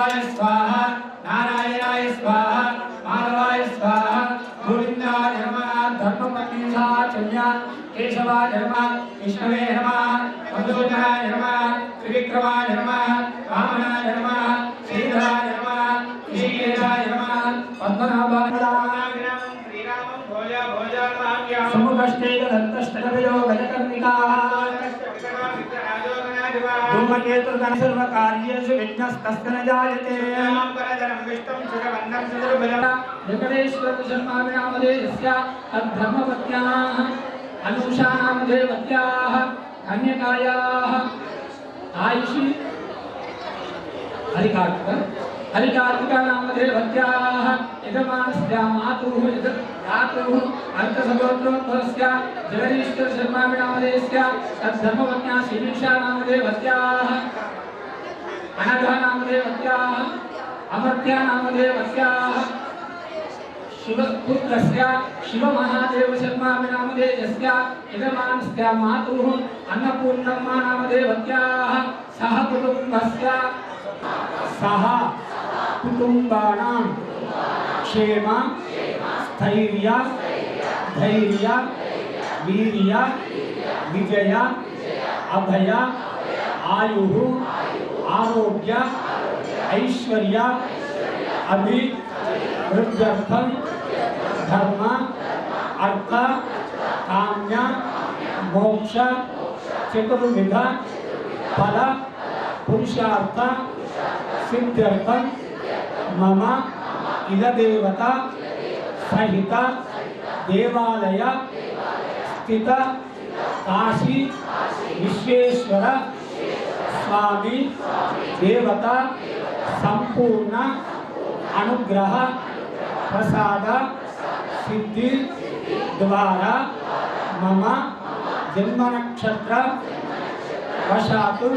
शिवाय स्वाहा नारायणाय स्वाहा माधवाय स्वाहा गोविंदाय नमः धर्मपत्नी साचन्या केशवाय नमः विष्णवे नमः मधुसूदनाय नमः त्रिविक्रमाय नमः वामनाय नमः श्रीधराय नमः ऋषिकेशाय नमः पद्मनाभाय समुद्रष्टेन दन्तष्टकविलो गजकर्णिकाः धूमकेतुर्गण सर्वकार्येषु विघ्नस्तस्य न जायते वेङ्कटेश्वरशर्मानामधेयस्य तद्धर्मपत्न्याः अनुषानामधेयवत्याः कन्यकायाः आयुषि हरिकार्तिकानामधेयवत्याः यजमानस्य मातुः धातुः अर्थसगोत्रोद्भवस्य जगदीश्वरशर्मानामधेयस्य तद्धर्मपत्न्याः श्रीशानामधेयवत्याः अनघानामधेयवत्याः अमर्त्यानामधेयवत्याः शिवपुत्रस्य शिवमहादेवशर्मानामधेयस्य यजमानस्य मातुः अन्नपूर्णम्मानामधेयवत्याः सह कुटुम्बस्य सह कुटुम्बानां क्षेम स्थैर्य धैर्य वीर्य विजय अभय आयुः आरोग्य ऐश्वर्य अभिवृद्ध्यर्थं धर्म अर्थ काम्य मोक्ष चतुर्विध फल पुरुषार्थ सिद्ध्यर्थं मम इददेवता सहित देवालय स्थित काशी विश्वेश्वर स्वामी देवता संपूर्ण अनुग्रह प्रसाद सिद्धि द्वारा मम जन्म नक्षत्र वशातु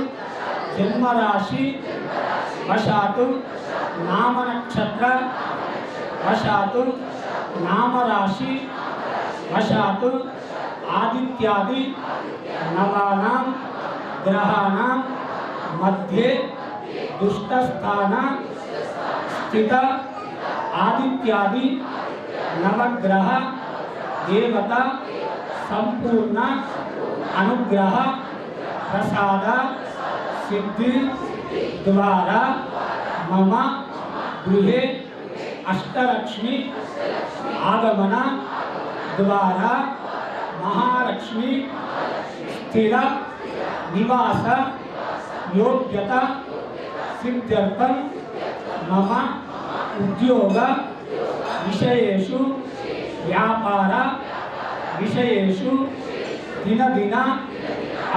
जन्म राशि वशातु नाम नक्षत्र वशातु नाम राशि वशातु आदित्यादि नवानां ग्रहाणां मध्ये दुष्टस्थान स्थित आदित्यादि नवग्रह देवता संपूर्ण अनुग्रह प्रसाद सिद्धि द्वारा मम गृहे अष्टलक्ष्मी आगमन द्वारा महालक्ष्मी स्थिर निवास योग्यता सिद्ध्यर्थं मम उद्योग विषयेषु व्यापार विषयेषु दिन दिन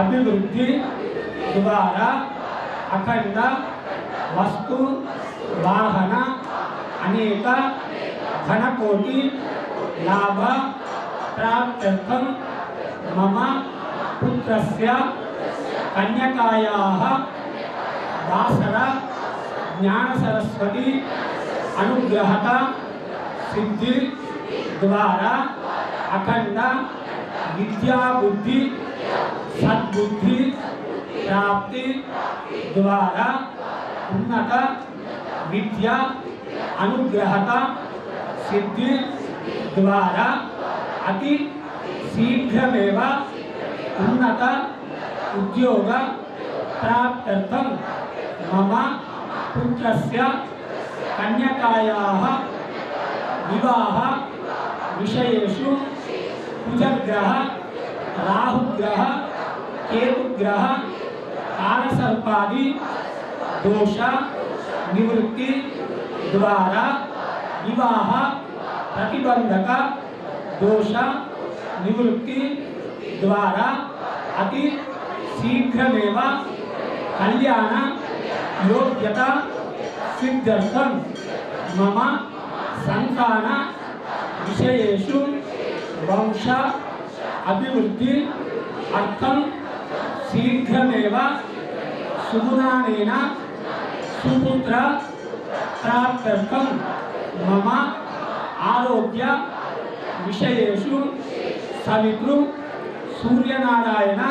अभिवृद्धि द्वारा अखंड वस्तु वाहन अनेक धनकोटि लाभ प्राप्त्यर्थं मम पुत्रस्य कन्यकायाः दासर ज्ञानसरस्वती अनुग्रहता सिद्धि द्वारा अखंड विद्या बुद्धि सद्बुद्धि प्राप्ति द्वारा उन्नत विद्या अनुग्रहता सिद्धि द्वारा अति शीघ्रमेव उन्नत उद्योग प्राप्त्यर्थं मम पुत्रस्य कन्यकायाः विवाह विषयेषु कुजग्रह राहुग्रह केतुग्रह कालसर्पादि दोष निवृत्ति द्वारा विवाह प्रतिबंधक दोष निवृत्ति द्वारा अति शीघ्रमेव कल्याण योग्यता सिद्ध्यर्थं मम संतान विषयेषु वंश अभिवृद्धि अर्थं शीघ्रमेव सुगुणानेन सुपुत्र प्राप्त्यर्थं मम आरोग्य विषयेषु सवितृ सूर्यनारायण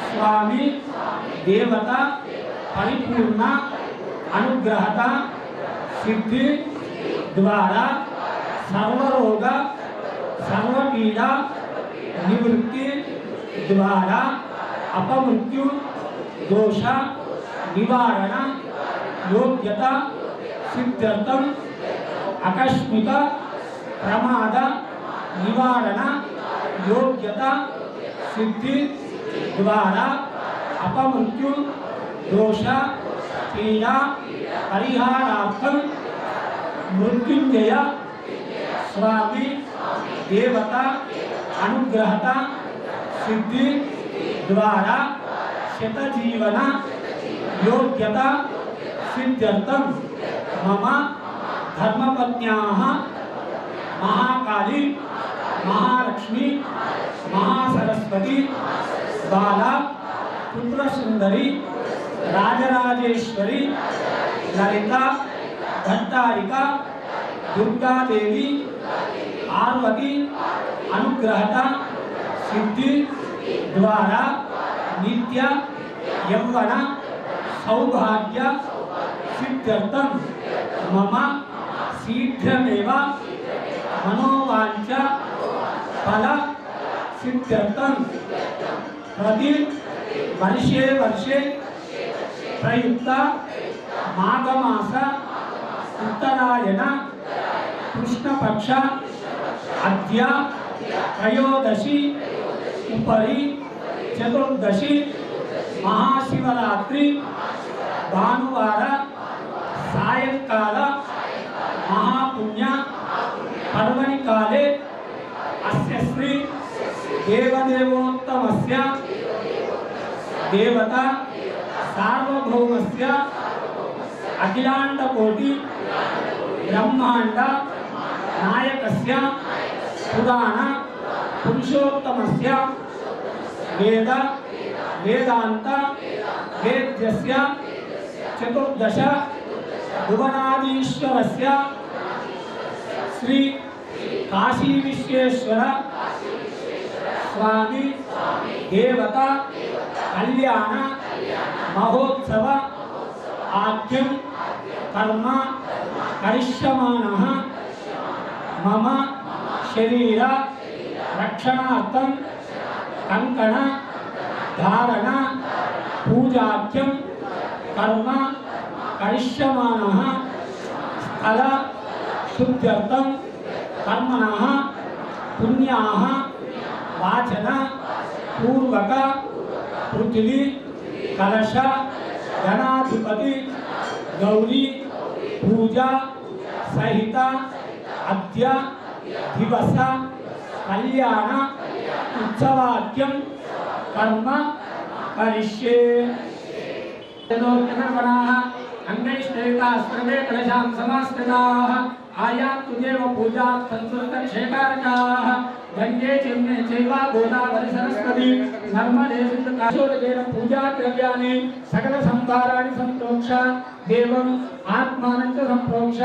स्वामी देवता परिपूर्ण अनुग्रहता सिद्धि द्वारा सर्वरोग सर्वपीड़ा निवृत्ति द्वारा अपमृत्यु दोष निवारण योग्यता सिद्ध्यर्थम आकस्मिक प्रमाद निवारण योग्यता सिद्धि द्वारा अपमृत्यु दोष पीड़ा परिहारार्थम मृत्युंजय स्वामी देवता अनुग्रहता सिद्धि द्वारा शतजीवन योग्यता सिद्ध्यर्थम मम धर्मपत्न्याः महाकाली महालक्ष्मी महासरस्वती बाला पुत्रसुंदरी राजराजेश्वरी ललिता भट्टारिका दुर्गा देवी पार्वती अनुग्रहता सिद्धि द्वारा नित्य यौवन सौभाग्य सिद्ध्यर्थम मम शीघ्रमेव मनोवांच फल सिद्ध्यर्थम प्रति वर्षे वर्षे प्रयुक्त माघमास उत्तरायण कृष्णपक्ष अद्य त्रयोदशी उपरि चतुर्दशी महाशिवरात्रि भानुवार सायंकाल महापुण्य पर्वणि काले अस्य श्री देवदेवोत्तमस्य देवता सार्वभौमस्य अखिलांडकोटि ब्रह्मांड नायकस्य पुराण पुरुषोत्तमस्य वेद वेदांत वेद्यस्य चतुर्दश भुवनाधीश्वरस्य श्री काशी विश्वेश्वर स्वामी देवता कल्याण महोत्सव आद्यं कर्म करिष्यमाणः मम शरीर रक्षणार्थं कंकण धारण पूजाख्यं कर्म करिष्यमाणः स्थल शुद्ध्यर्थं कर्मणः पुण्याः वाचन पूर्वक पृथ्वी कलश गणाधिपति गौरी पूजा सहित अद्य दिवस कल्याण उत्सवाख्यं कर्म करिष्ये। अंगैष्ठैकास्त्रमे कलशां समास्थिताः आयान्तु देव पूजा संस्कृतक्षेकारकाः गंगे चिम्ने चैव गोदावरी सरस्वती नर्मदे सिन्धुकाशोदकेन पूजा द्रव्याणि सकल संभाराणि संप्रोक्ष देवम् आत्मानं च संप्रोक्ष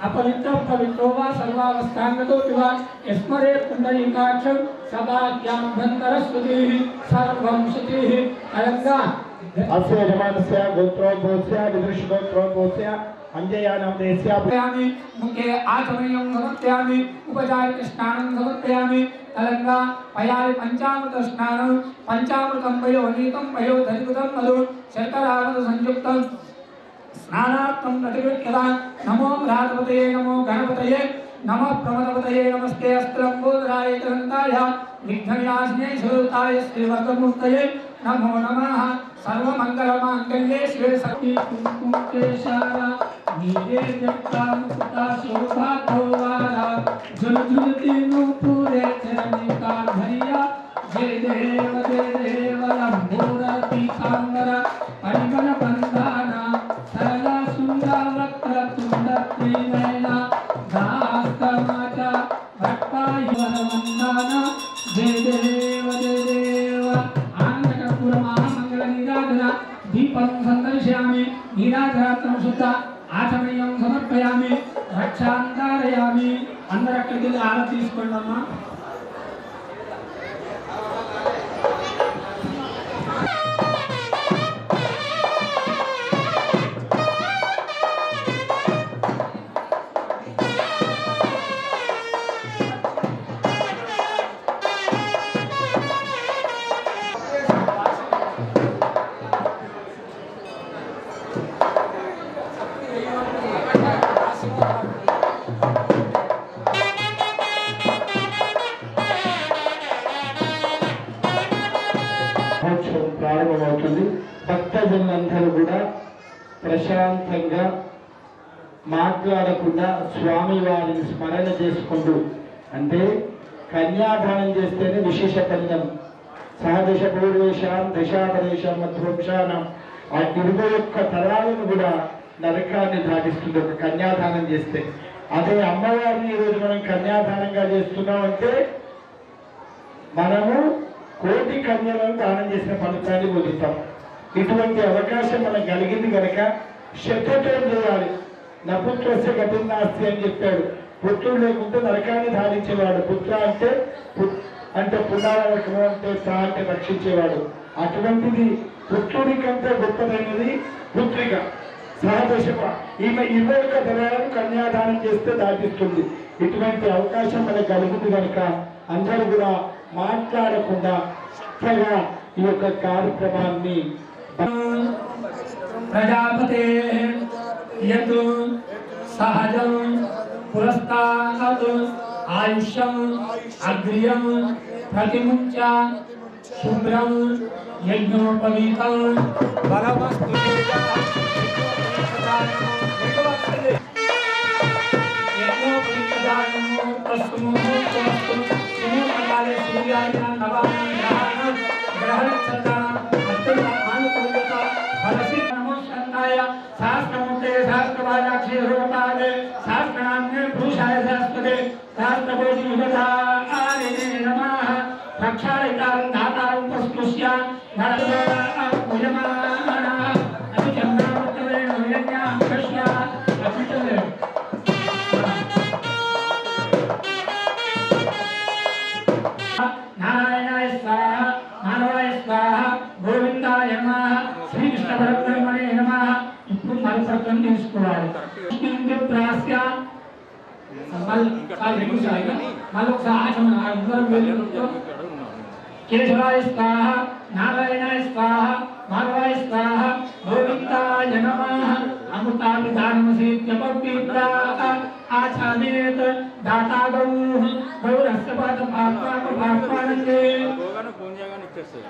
अपवित्रः पवित्रो वा सर्वावस्थांगतो वा स्मरे पुण्डरीकाक्षं सभाख्यां भन्तरस्तुतिः सर्वं श्रुतिः अयंगा अस्य जमानस्य गोत्रोद्भवस्य विदुषगोत्रोद्भवस्य अंजयानामदेस्यामि मुखे आचमनीयं समर्पयामि उपचारिक स्नानं समर्पयामि तलंगा पयालि पंचामृत स्नानं पंचामृतं पयोनीतं पयोधरितं मधु शर्करावध संयुक्तं स्नानार्थं प्रतिगृह्यता नमो भ्रातपतये नमो गणपतये नमो प्रमदपतये नमस्ते अस्त्रंबोधराय चरन्ताय विघ्नविनाशिने सुरताय श्रीवर्धमूर्तये नमो नमः सर्वमंगलमांगल्ये शिवे सती कुंकुमेश्वरा नीरे जगता मुक्ता शोभातो वारा झुलझुलती नूपुरे चरनिका धरिया जय देव लंबोदर पीतांबरा परिमल बंधाना सरला सुंदर वक्र तुंड त्रिनयना दास्तमाचा भट्टायुर वंदना जय देव आनंदकर्पूर महामंगल नीराजना दीपं संदर्शयामि नीराजनार्थं शुद्ध आचमनीयं समर्पयामि रक्षां धारयामि अंदर अక్కడికి ఆరతి తీసుకోండి అమ్మా భక్తులందరూ కూడా ప్రశాంతంగా మాట్లాడకుండా స్వామి వారిని స్మరణ చేసుకుంటూ, అంటే కన్యాదానం చేస్తేనే విశేష ఫలితం. సహదశ పూర్వేశాం దశాపరేషాం మధ్వంశానం, ఆ 21 తరాలను కూడా నరకాన్ని దాటిస్తుంది ఒక కన్యాదానం చేస్తే. అదే అమ్మవారిని ఈరోజు మనం కన్యాదానంగా చేస్తున్నామంటే మనము 1 కోటి కన్యలను దానం చేసిన ఫలితాన్ని పొందుతాం. ఇటువంటి అవకాశం మనకు కలిగింది కనుక శ్రద్ధతో చేయాలి. నపుత్రస్య గతి నాస్తి అని చెప్పాడు. పుత్రుడు లేకుంటే నరకాన్ని ధారించేవాడు. పుత్ర అంటే పునరావృతం, అంటే అంటే రక్షించేవాడు. అటువంటిది పుత్రుడి కంటే గొప్పదైనది పుత్రిక. సహదశమ ఈమె 21 తరాలను కన్యాదానం చేస్తే దాటిస్తుంది. ఇటువంటి అవకాశం మనకు కలిగింది కనుక అందరూ కూడా మాట్లాడకుండా చక్కగా ఈ యొక్క కార్యక్రమాన్ని ప్రజాపతే యత్ సహజం పురస్తాత్ ఆయుష్యం అగ్ర్యం ప్రతిముచ్య శుభ్రం యజ్ఞోపవీతం బలవస్తు శాస్త్రముఖే శాస్త్రవాదాక్షే రూపాదే శాస్త్రనామ్నే భూషాయ శాస్త్రదే శాస్త్రకోటి యుగధారే నమః ప్రక్షాళితారం ధాతారం ప్రస్పృశ్య భుజమాన అభిచంద్రావృతవే నిరంజా కృష్ణ అభిచంద్ర నారాయణాయ స్వాహ మానవాయ స్వాహ గోవిందాయ నమః శ్రీకృష్ణ పరబ్రహ్మణే నమః. ఇప్పుడు మరుసత్వం తీసుకోవాలి. కేశవాయ స్వాహ నారాయణాయ స్వాహ మాధవాయ స్వాహ గోవిందాయ నమః. అమృతాభిధానమసీత్యపవిత్ర ఆచార్యేత్ దాతా గౌః గౌరస్య పాత్మానందే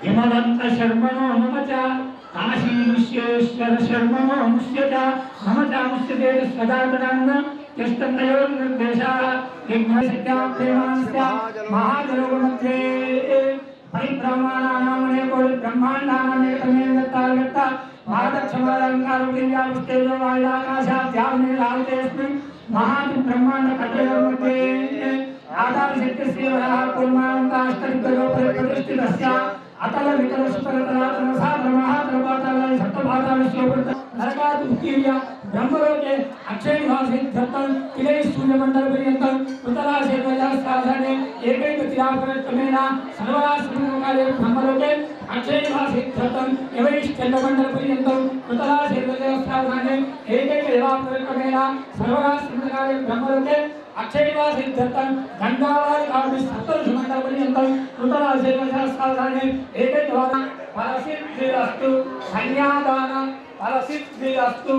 హిమవంత శర్మణో మమ చ కాశీ విశ్వేశ్వర శర్మణో ముష్య చ మమ చ ముష్యతే సదాతనన్న యష్టంతయోర్ నిర్దేశాః యజ్ఞస్య ప్రేమాస్య మహాదేవమధ్యే పరిబ్రహ్మాణానామనే కోటి బ్రహ్మాండానామే తమే దత్తాగత మహాదక్షమాలంకారుణ్యావస్తేజో వాయురాకాశాద్యావనే రావతేస్మిన్ మహాది బ్రహ్మాండ కటయోర్मध्ये ఆధారశక్తిస్య వరః కుర్మాంతాష్టరికయో ప్రతిష్ఠితస్య అతల వితల సుతరతరాతన సాధన మహాద్రవాతాలయ సప్తభాగాలస్యోపృత నరకాత్ ఉత్తీర్య బ్రహ్మలోకే అక్షయనివాసే ధర్తం కిలై సూర్యమండలపర్యంతం ఉత్తరాశేర్వజాస్థానే ఏకైకతిరాపరక్రమేణ సర్వరాశ్రమకాలే బ్రహ్మలోకే అక్షయనివాసే ధర్తం ఎవైశ్చంద్రమండలపర్యంతం ఉత్తరాశేర్వజాస్థానే ఏకైకతిరాపరక్రమేణ సర్వరాశ్రమకాలే బ్రహ్మలోకే అక్షయనివాసే ధర్తం గంగావారి కావి సప్తఋషిమండలపర్యంతం ఉత్తరాశేర్వజాస్థానే ఏకైకవాద ఫలసిద్ధిరస్తు కన్యాదాన ఫలసిద్ధిరస్తు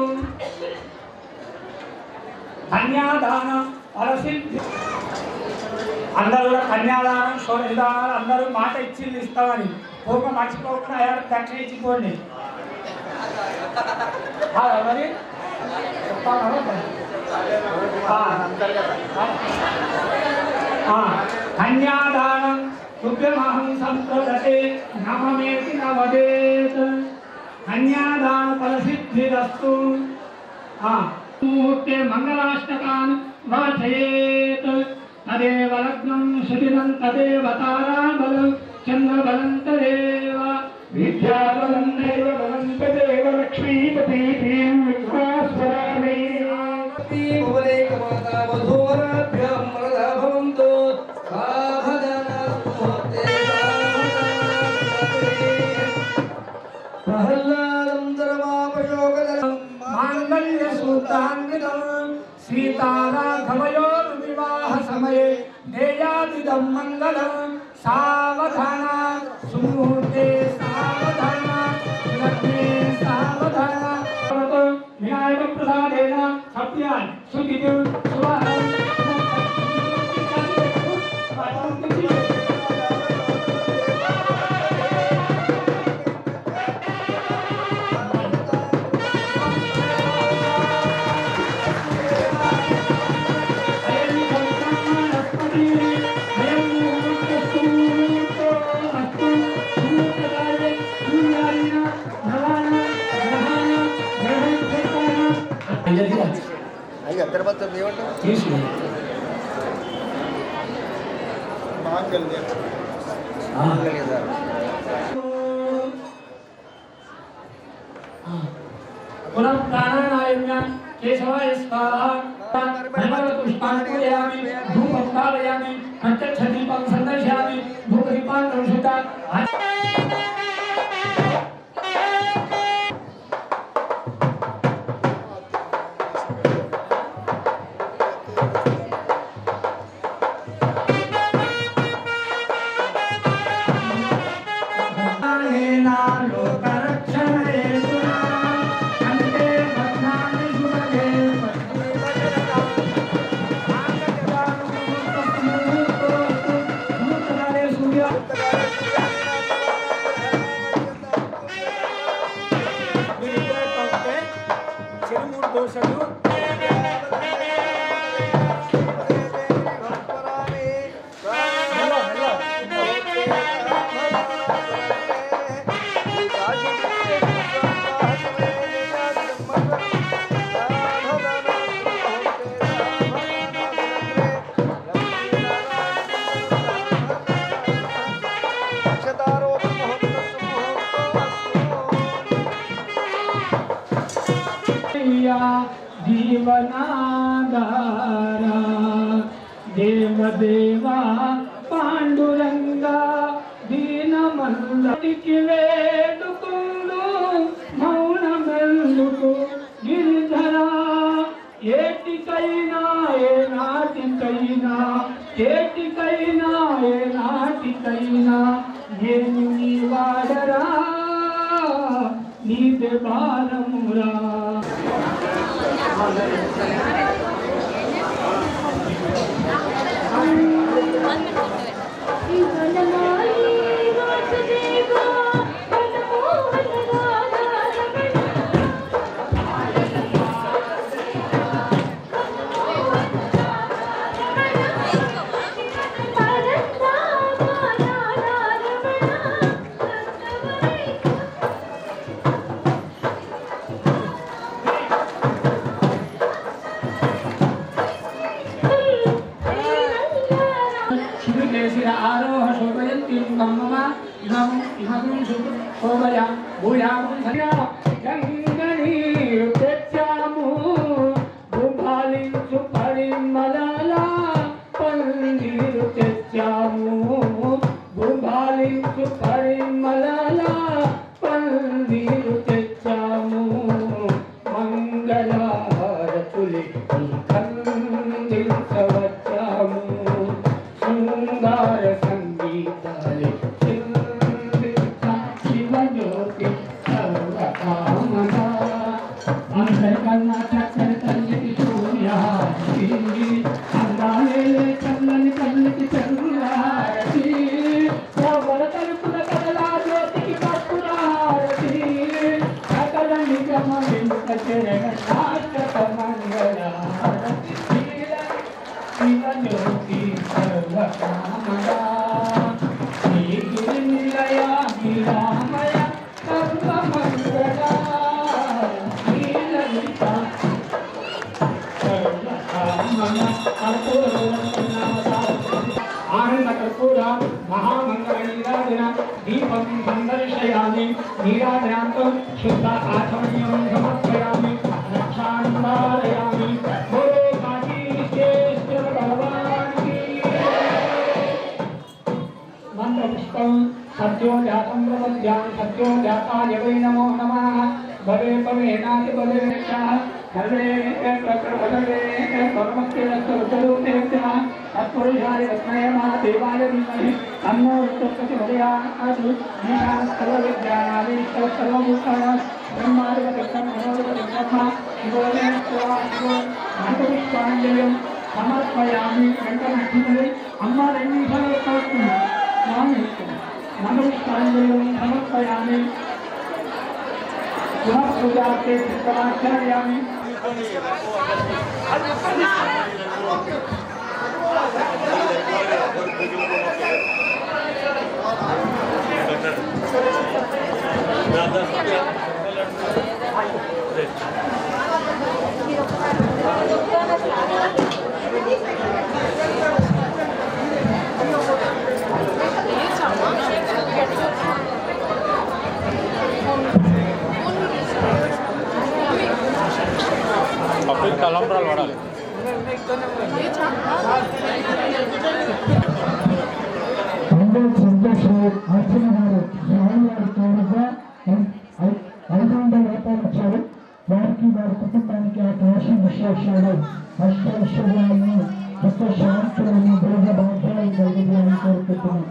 కన్యాదాన ఫలసిద్ధి. అందరూ కన్యాదానం షోడశదానాలు అందరూ మాట ఇచ్చింది ఇస్తామని పోక మర్చిపోకుండా ఎవరు దక్షిణ ఇచ్చిపోండి. మరి కన్యాదానం తుభ్యమహం సంప్రదతే నమమేతి నవదేత్. కన్యాదాన ఫలసిద్ధిరస్తు. ముహూర్తే మంగళాష్టకాన్ వాచయేత్. తదేవ లగ్నం శుచిరం తదేవ తారాబలం చంద్రబలం తదేవ విద్యాబలం దైవ బలం తదేవ లక్ష్మీపతి విశ్వాస్వరామే. సీతారాఘవయోర్వివాహ సమయే దేయాదిదం మంగళం. సావధాన సుముహూర్తే సావధాన లగ్నే సావధాన. వినాయక ప్రసాదేన సత్యాన్ సుఖితో సువహం అయ్యి అగరబత్తి ఏమంటారు తీసి पुनः प्राणायाम्य केशवाय स्वाहा पुष्पाणि पूजयामि धूपं स्थापयामि पञ्चदीपं सन्दर्शयामि धूपदीपान् दर्शयता जीवनाधारा देवदेवा पांडुरंगा दीनमंदరికి వేడుకుందు మౌనమెల్లుకు గిరిధరా ఏటికైనా ఏ నాటికైనా నేను నీ వాడరా నీదే భారమురా आरोह शोभयन्तीं मम्ममा इमं शोभया भूयामं धन्या गङ्गनीं तेच्यामु भूभालिं सुपरिमलला पन्नीरु तेच्यामु भूभालिं सुपरिमलला पन्नीरु तेच्यामु मंगलहारतुलि खंडितवच्चामु शृंगार संगीताले चिंतिता शिवज्योति सर्वकामना अंतर्कर्णाचक्र तल्लिति सूर्यारति अंदाले चल्లని तल्लिति चंद्रारति प्रवर तरुपुల కదలా జ్యోతికి కర్పూరహారతి సకల నిగమ విముఖ చరణ నాటక మంగళహారతి शिवज्योति सर्वकामदा श्रीगिरिनिलया गिरामया सर्वमङ्गला श्रीललिता सर्वकामना आनन्दकर्पूर महामङ्गलनीराजन दीपं सन्दर्शयामि नीराजनान्तं शुद्ध आचमनीयं समर्पयामि रक्षान्वारयामि मंत्रपुष्पं सत्योजातं प्रपद्यां सत्योजाताय वै नमो नमः भवे भवेनाति भवे रक्षः सर्वे सर्वे परमस्तेरस्तरुतरूपेभ्यः तत्पुरुषाय तस्मै नमः देवाय धीमहि तन्नो विष्णुप्रचोदयात् ईशानः सर्वविद्यानामीश्वर सर्वभूतानां ब्रह्मादिपतिष्ठं मनोदिपतिष्ठं शिवोदयं मंत्रपुष्पाञ्जलिं समर्पयामि वेंकटलक्ष्मी अम्मा रेण्डीशालकास्तु मंत्रपुष्पाञ्जलिं समर्पयामि पुनः पूजार्थे पुष्पाञ्जलियामि Gracias. సంతోష్ అర్చన గారు స్వామివారి తోడుగా 500 రూపాయలు ఇచ్చారు. వారికి వారి కుటుంబానికి ఆ దోషం విశేషాలు అష్టైశ్వర్యాన్ని కొత్త శాంతులను భోగ భాగ్యాలు కలిగిందని కోరుకుంటున్నాం.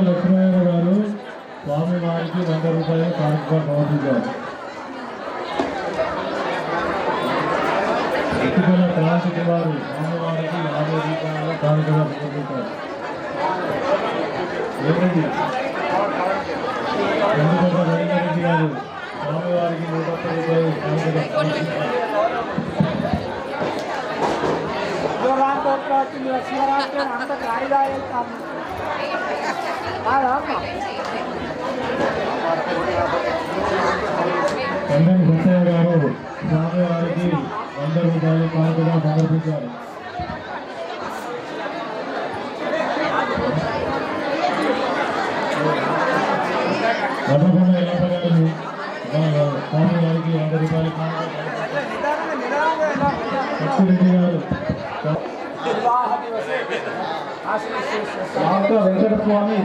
లక్ష్మయ్య గారు స్వామివారికి 100 రూపాయలు కానుకగా సమర్పించారు. ఇటుకల క్రాంతి వారు స్వామివారికి 50 రూపాయలు కానుకగా సమర్పించారు. రెడ్డి గారు స్వామివారికి 130 రూపాయలు కానుకగా సమర్పించారు. కందని సత్తయ్య గారు స్వామివారికి 100 రూపాయలు కానుకగా సమర్పించారు. వదకుండా ఎలా పడాలి స్వామివారికి 100 రూపాయలు రెడ్డి గారు వెంకటస్వామి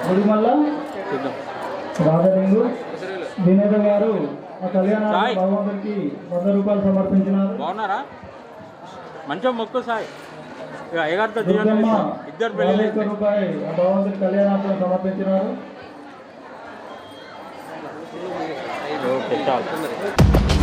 గుడిమల్ల రాజలింగు వినోద గారు ఆ కళ్యాణ భగవంతుడికి 100 రూపాయలు సమర్పించినారు. బాగున్నారా? మంచిగా మొక్కు సాయి ఇద్దరు 1 రూపాయలు ఆ భగవంతుడి కళ్యాణార్థం సమర్పించినారు. ఓకే చాలు.